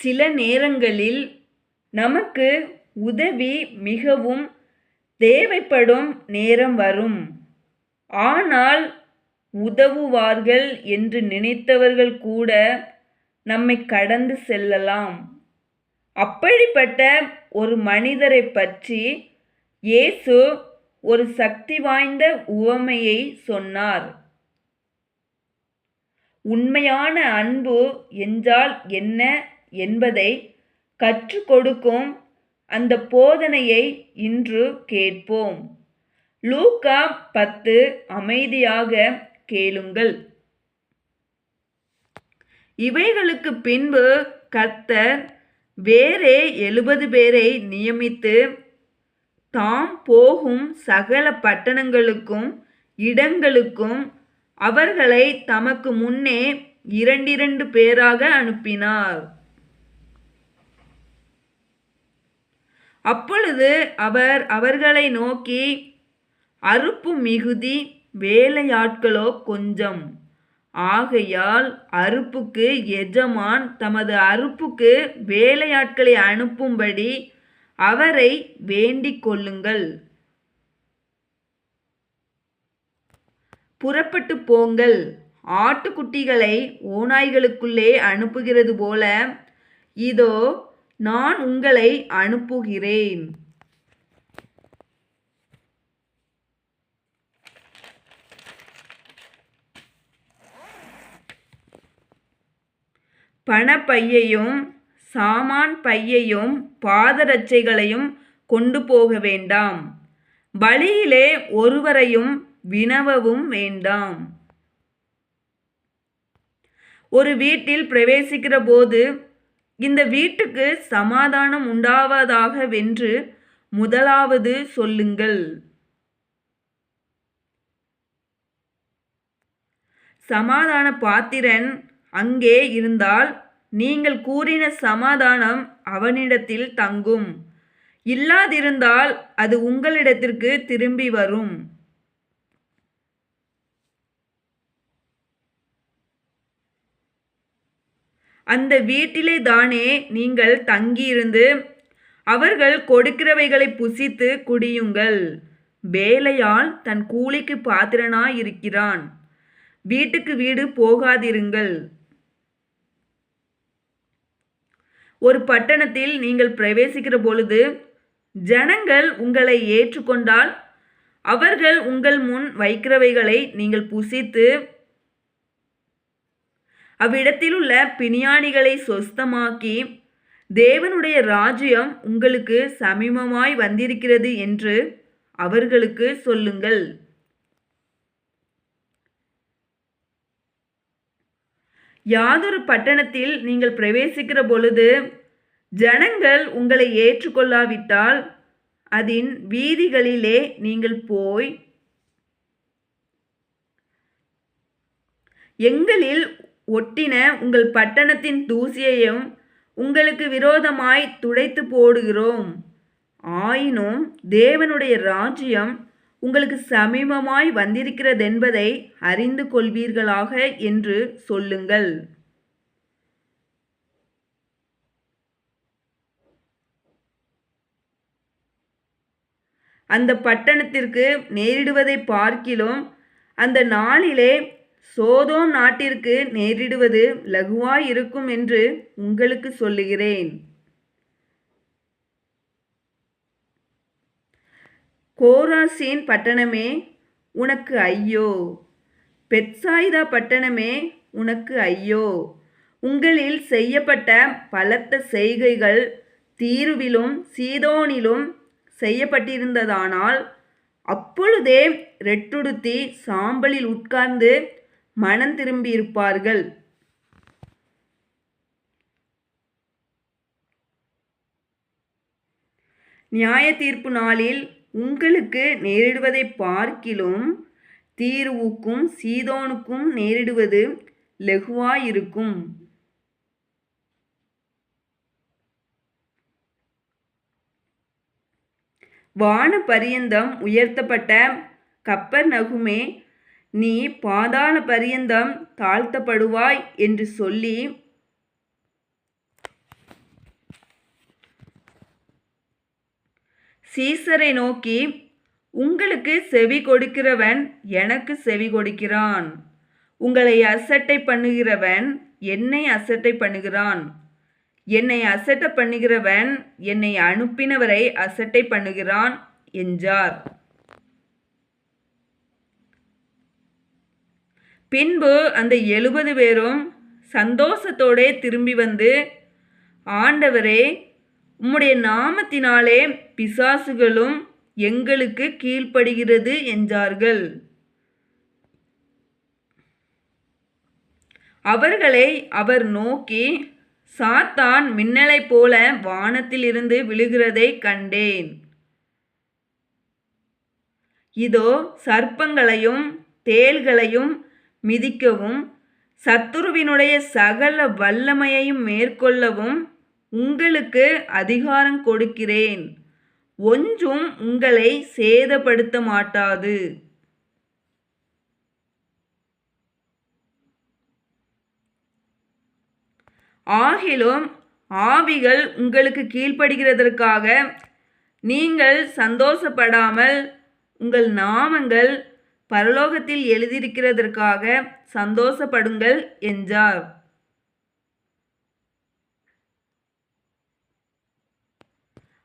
சில நேரங்களில் நமக்கு உதவி மிகவும் தேவைப்படும் நேரம் வரும். ஆனால் உதவுவார்கள் என்று நினைத்தவர்கள் கூட நம்மை கடந்து செல்லலாம். அப்படிப்பட்ட ஒரு மனிதரை பற்றி இயேசு ஒரு சக்தி வாய்ந்த உவமையை சொன்னார். உண்மையான அன்பு என்றால் என்ன என்பதை கற்றுக் கொடுக்கும் அந்த போதனையை இன்று கேட்போம். லூக்கா 10 அமைதியாக கேளுங்கள். இவைகளுக்கு பின்பு கர்த்தர் வேறே 70 பேரை நியமித்து தாம் போகும் சகல பட்டணங்களுக்கும் இடங்களுக்கும் அவர்களை தமக்கு முன்னே 2 பேராக அனுப்பினார். அப்பொழுது அவர் அவர்களை நோக்கி, அறுப்பு மிகுதி, வேலையாட்களோ கொஞ்சம். ஆகையால் அறுப்புக்கு எஜமான் தமது அறுப்புக்கு வேலையாட்களை அனுப்பும்படி அவரை வேண்டிக் கொள்ளுங்கள். புறப்பட்டு போங்கள். ஆட்டுக்குட்டிகளை ஓநாய்களுக்குள்ளே அனுப்புகிறது போல இதோ நான் உங்களை அனுப்புகிறேன். பணப்பையையும் சாமான் பையையும் பாதரட்சைகளையும் கொண்டு போக வேண்டாம். வழியிலே ஒருவரையும் வினவவும் வேண்டாம். ஒரு வீட்டில் பிரவேசிக்கிற போது இந்த வீட்டுக்கு சமாதானம் உண்டாவதாகவென்று முதலாவது சொல்லுங்கள். சமாதான பாத்திரன் அங்கே இருந்தால் நீங்கள் கூறின சமாதானம் அவனிடத்தில் தங்கும். இல்லாதிருந்தால் அது உங்களிடத்திற்கு திரும்பி வரும். அந்த வீட்டிலே தானே நீங்கள் தங்கியிருந்து அவர்கள் கொடுக்கிறவைகளை புசித்து குடியுங்கள். வேலையாள் தன் கூலிக்கு பாத்திரனாயிருக்கிறான். வீட்டுக்கு வீடு போகாதிருங்கள். ஒரு பட்டணத்தில் நீங்கள் பிரவேசிக்கிற பொழுது ஜனங்கள் உங்களை ஏற்றுக்கொண்டால் அவர்கள் உங்கள் முன் வைக்கிறவைகளை நீங்கள் புசித்து அவ்விடத்தில் உள்ள பிணியாணிகளை சொஸ்தமாக்கி தேவனுடைய ராஜ்யம் உங்களுக்கு சமீபமாய் வந்திருக்கிறது என்று அவர்களுக்கு சொல்லுங்கள். யாதொரு பட்டணத்தில் நீங்கள் பிரவேசிக்கிற பொழுது ஜனங்கள் உங்களை ஏற்றுக்கொள்ளாவிட்டால் அதன் வீதிகளிலே நீங்கள் போய், எங்களில் ஒட்டின உங்கள் பட்டணத்தின் தூசியையும் உங்களுக்கு விரோதமாய் துடைத்து போடுகிறோம். ஆயினும் தேவனுடைய ராஜ்யம் உங்களுக்கு சமீபமாய் வந்திருக்கிறதென்பதை அறிந்து கொள்வீர்களாக என்று சொல்லுங்கள். அந்த பட்டணத்திற்கு நேரிடுவதை பார்க்கிலும் அந்த நாளிலே சோதோம் நாட்டிற்கு நேரிடுவது லகுவாயிருக்கும் என்று உங்களுக்கு சொல்லுகிறேன். கோராசீன் பட்டணமே உனக்கு ஐயோ! பெத்சாயிதா பட்டணமே உனக்கு ஐயோ! உங்களில் செய்யப்பட்ட பலத்த செய்கைகள் தீருவிலும் சீதோனிலும் செய்யப்பட்டிருந்ததானால் அப்பொழுதே ரெட்டுடுத்தி சாம்பலில் உட்கார்ந்து மனம் திரும்பியிருப்பார்கள். நியாய தீர்ப்பு நாளில் உங்களுக்கு நேரிடுவதை பார்க்கிலும் தீருவுக்கும் சீதோனுக்கும் நேரிடுவது லகுவாயிருக்கும். வான பரியந்தம் உயர்த்தப்பட்ட கப்பர்நகுமே, நீ பாதாள பரியந்தம் தாழ்த்தப்படுவாய் என்று சொல்லி சீசரை நோக்கி, உங்களுக்கு செவி கொடுக்கிறவன் எனக்கு செவி கொடுக்கிறான். உங்களை அசட்டை பண்ணுகிறவன் என்னை அசட்டை பண்ணுகிறான். என்னை அசட்டை பண்ணுகிறவன் என்னை அனுப்பினவரை அசட்டை பண்ணுகிறான் என்றார். பின்பு அந்த 70 பேரும் சந்தோஷத்தோடே திரும்பி வந்து, ஆண்டவரே, உம்முடைய நாமத்தினாலே பிசாசுகளும் எங்களுக்கு கீழ்ப்படுகிறது என்றார்கள். அவர்களை அவர் நோக்கி, சாத்தான் மின்னலைப் போல வானத்திலிருந்து விழுகிறதை கண்டேன். இதோ சர்ப்பங்களையும் தேள்களையும் மிதிக்கவும் சத்துருவினுடைய சகல வல்லமையையும் மேற்கொள்ளவும் உங்களுக்கு அதிகாரம் கொடுக்கிறேன். ஒன்றும் உங்களை சேதப்படுத்த மாட்டாது. ஆகிலும் ஆவிகள் உங்களுக்கு கீழ்ப்படுகிறதற்காக நீங்கள் சந்தோஷப்படாமல் உங்கள் நாமங்கள் பரலோகத்தில் எழுதியிருக்கிறதற்காக சந்தோஷப்படுங்கள் என்றார்.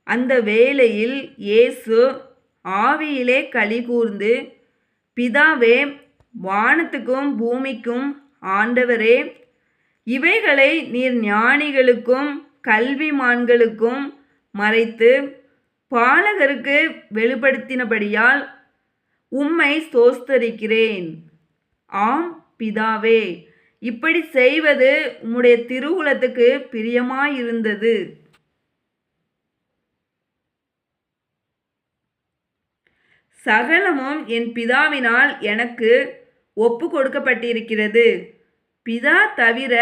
அந்த வேளையில் இயேசு ஆவியிலே களிகூர்ந்து, பிதாவே, வானத்துக்கும் பூமிக்கும் ஆண்டவரே, இவைகளை நீர் ஞானிகளுக்கும் கல்விமான்களுக்கும் மறைத்து பாலகருக்கு வெளிப்படுத்தினபடியால் உம்மை ஸ்தோத்திரிக்கிறேன். ஆம் பிதாவே, இப்படி செய்வது உம்முடைய திருவுளத்துக்கு பிரியமாயிருந்தது. சகலமும் என் பிதாவினால் எனக்கு ஒப்பு கொடுக்கப்பட்டிருக்கிறது. பிதா தவிர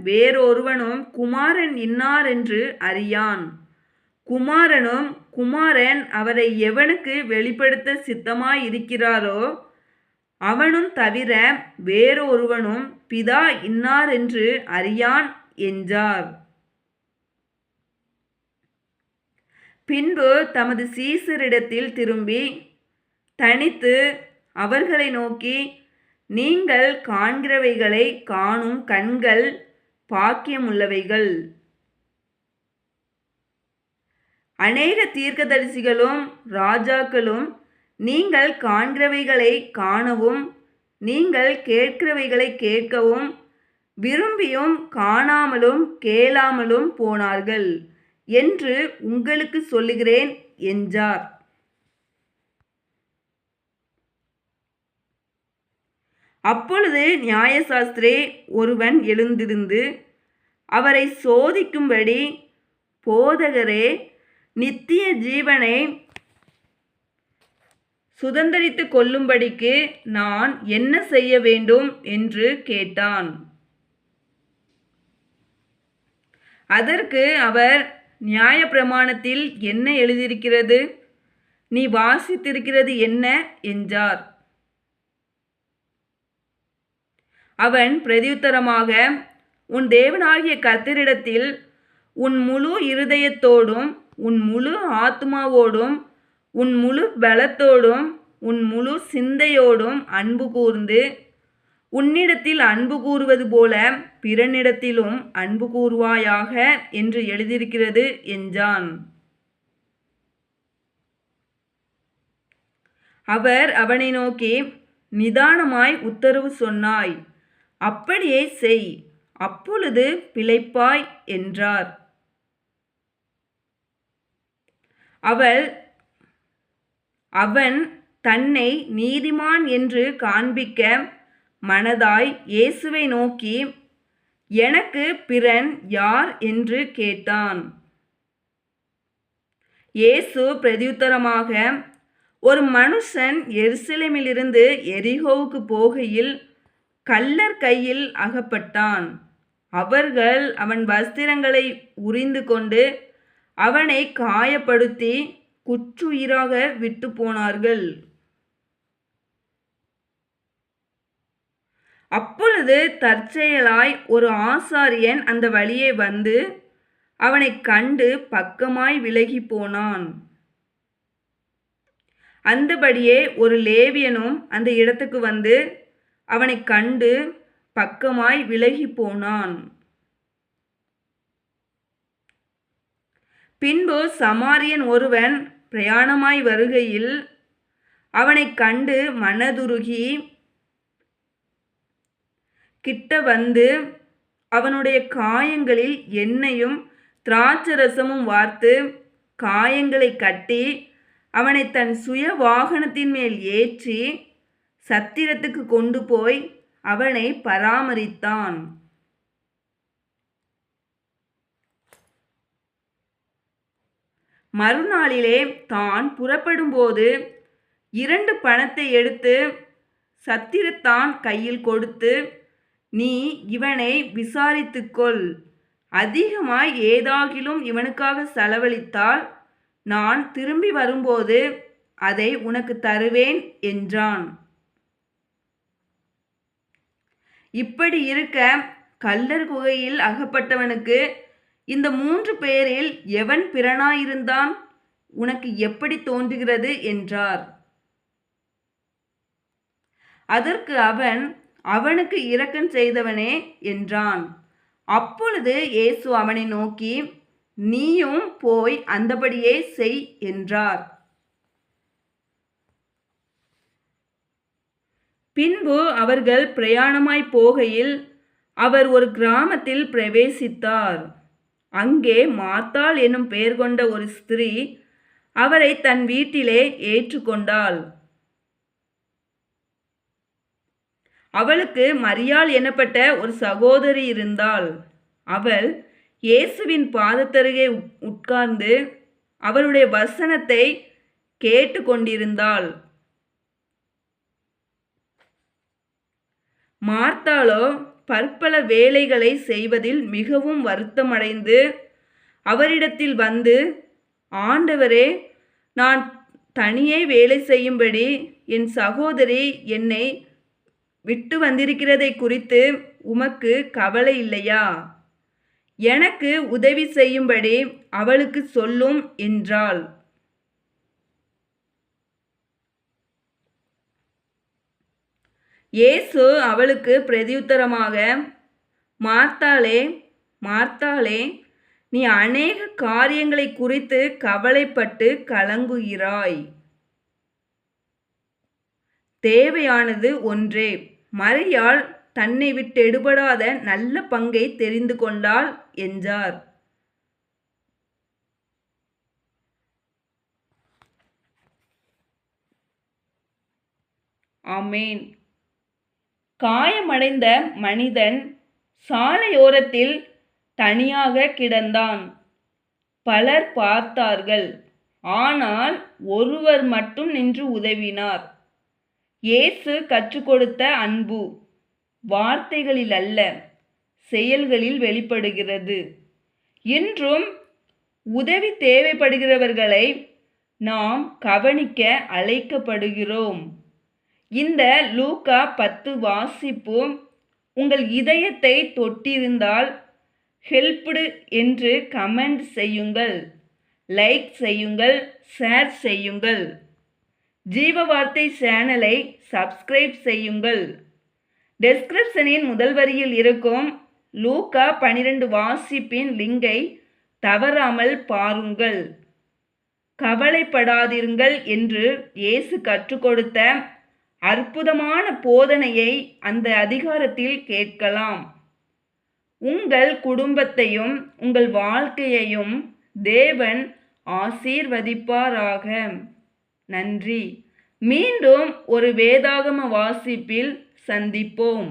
வேறொருவனும் குமாரன் இன்னாரென்று அறியான். குமாரனும் குமாரன் அவரை எவனுக்கு வெளிப்படுத்த சித்தமாயிருக்கிறாரோ அவனும் தவிர வேறொருவனும் பிதா இன்னாரென்று அறியான் என்றார். பின்பு தமது சீசரிடத்தில் திரும்பி தனித்து அவர்களை நோக்கி, நீங்கள் காண்கிறவைகளை காணும் கண்கள் பாக்கியமுள்ளவைகள். அநேக தீர்க்கதரிசிகளும் ராஜாக்களும் நீங்கள் காண்கிறவைகளை காணவும் நீங்கள் கேட்கிறவைகளை கேட்கவும் விரும்பியும் காணாமலும் கேளாமலும் போனார்கள் என்று உங்களுக்கு சொல்லுகிறேன் என்றார். அப்பொழுது நியாயசாஸ்திரி ஒருவன் எழுந்திருந்து அவரை சோதிக்கும்படி, போதகரே, நித்திய ஜீவனை சுதந்தரித்து கொள்ளும்படிக்கு நான் என்ன செய்ய வேண்டும் என்று கேட்டான். அதற்கு அவர், நியாயப்பிரமாணத்தில் என்ன எழுதியிருக்கிறது? நீ வாசித்திருக்கிறது என்ன என்றார். அவன் பிரதியுத்தரமாக, உன் தேவனாகிய கர்த்தரிடத்தில் உன் முழு இருதயத்தோடும் உன் முழு ஆத்மாவோடும் உன் முழு பலத்தோடும் உன் முழு சிந்தையோடும் அன்பு கூர்ந்து உன்னிடத்தில் அன்பு கூறுவது போல பிறனிடத்திலும் அன்பு கூறுவாயாக என்று எழுதியிருக்கிறது என்றான். அவர் அவனை நோக்கி, நிதானமாய் உத்தரவு சொன்னாய், அப்படியே செய், அப்பொழுது பிழைப்பாய் என்றார். அவன் தன்னை நீதிமான் என்று காண்பிக்க மனதாய் இயேசுவை நோக்கி, எனக்கு பிறன் யார் என்று கேட்டான். இயேசு பிரதியுத்தரமாக, ஒரு மனுஷன் எருசலேமிலிருந்து எரிகோவுக்கு போகையில் கள்ளர் கையில் அகப்பட்டான். அவர்கள் அவன் வஸ்திரங்களை உரிந்து கொண்டு அவனை காயப்படுத்தி குற்றுயிராக விட்டு போனார்கள். அப்பொழுது தற்செயலாய் ஒரு ஆசாரியன் அந்த வழியே வந்து அவனை கண்டு பக்கமாய் விலகி போனான். அந்தபடியே ஒரு லேவியனும் அந்த இடத்துக்கு வந்து அவனைக் கண்டு பக்கமாய் விலகி போனான். பின்பு சமாரியன் ஒருவன் பிரயாணமாய் வருகையில் அவனைக் கண்டு மனதுருகி கிட்ட வந்து அவனுடைய காயங்களில் எண்ணெயும் திராட்சரசமும் வார்த்து காயங்களை கட்டி அவனை தன் சுய வாகனத்தின் மேல் ஏற்றி சத்திரத்துக்கு கொண்டு போய் அவனை பராமரித்தான். மறுநாளிலே தான் புறப்படும்போது 2 பணத்தை எடுத்து சத்திரத்தான் கையில் கொடுத்து, நீ இவனை விசாரித்துக்கொள், அதிகமாய் ஏதாகிலும் இவனுக்காக செலவழித்தால் நான் திரும்பி வரும்போது அதை உனக்கு தருவேன் என்றான். இப்படி இருக்க கள்ளர் குகையில் அகப்பட்டவனுக்கு இந்த 3 பேரில் எவன் பிறனாயிருந்தான், உனக்கு எப்படி தோன்றுகிறது என்றார். அதற்கு அவன், அவனுக்கு இரக்கம் செய்தவனே என்றான். அப்பொழுது இயேசு அவனை நோக்கி, நீயும் போய் அந்தபடியே செய் என்றார். பின்பு அவர்கள் பிரயாணமாய் போகையில் அவர் ஒரு கிராமத்தில் பிரவேசித்தார். அங்கே மார்த்தாள் என்னும் பெயர் கொண்ட ஒரு ஸ்திரீ அவரை தன் வீட்டிலே ஏற்றுக்கொண்டாள். அவளுக்கு மரியாள் எனப்பட்ட ஒரு சகோதரி இருந்தாள். அவள் இயேசுவின் பாதத்தருகே உட்கார்ந்து அவருடைய வசனத்தை கேட்டு கொண்டிருந்தாள். மார்த்தாளோ பற்பல வேலைகளை செய்வதில் மிகவும் வருத்தமடைந்து அவரிடத்தில் வந்து, ஆண்டவரே, நான் தனியே வேலை செய்யும்படி என் சகோதரி என்னை விட்டு வந்திருக்கிறதை குறித்து உமக்கு கவலை இல்லையா? எனக்கு உதவி செய்யும்படி அவளுக்கு சொல்லும் என்றாள். இயேசு அவளுக்கு பிரதியுத்தரமாக, மார்த்தாளே, மார்த்தாளே, நீ அநேக காரியங்களை குறித்து கவலைப்பட்டு கலங்குகிறாய். தேவையானது ஒன்றே. மரியாள் தன்னை விட்டு எடுபடாத நல்ல பங்கை தெரிந்து கொண்டாள் என்றார். ஆமென். காயமடைந்த மனிதன் சாலையோரத்தில் தனியாக கிடந்தான். பலர் பார்த்தார்கள். ஆனால் ஒருவர் மட்டும் நின்று உதவினார். இயேசு கற்றுக் கொடுத்த அன்பு வார்த்தைகளில் அல்ல, செயல்களில் வெளிப்படுகிறது. இன்றும் உதவி தேவைப்படுகிறவர்களை நாம் கவனிக்க அழைக்கப்படுகிறோம். இந்த லூக்கா 10 வாசிப்பு உங்கள் இதயத்தை தொட்டிருந்தால் ஹெல்ப்டு என்று கமெண்ட் செய்யுங்கள், லைக் செய்யுங்கள், ஷேர் செய்யுங்கள். ஜீவ வார்த்தை சேனலை சப்ஸ்கிரைப் செய்யுங்கள். டெஸ்கிரிப்ஷனின் முதல் வரியில் இருக்கும் லூக்கா 12 வாசிப்பின் லிங்கை தவறாமல் பாருங்கள். கவலைப்படாதிருங்கள் என்று இயேசு கற்றுக் கொடுத்த அற்புதமான போதனையை அந்த அதிகாரத்தில் கேட்கலாம். உங்கள் குடும்பத்தையும் உங்கள் வாழ்க்கையையும் தேவன் ஆசீர்வதிப்பாராக. நன்றி. மீண்டும் ஒரு வேதாகம வாசிப்பில் சந்திப்போம்.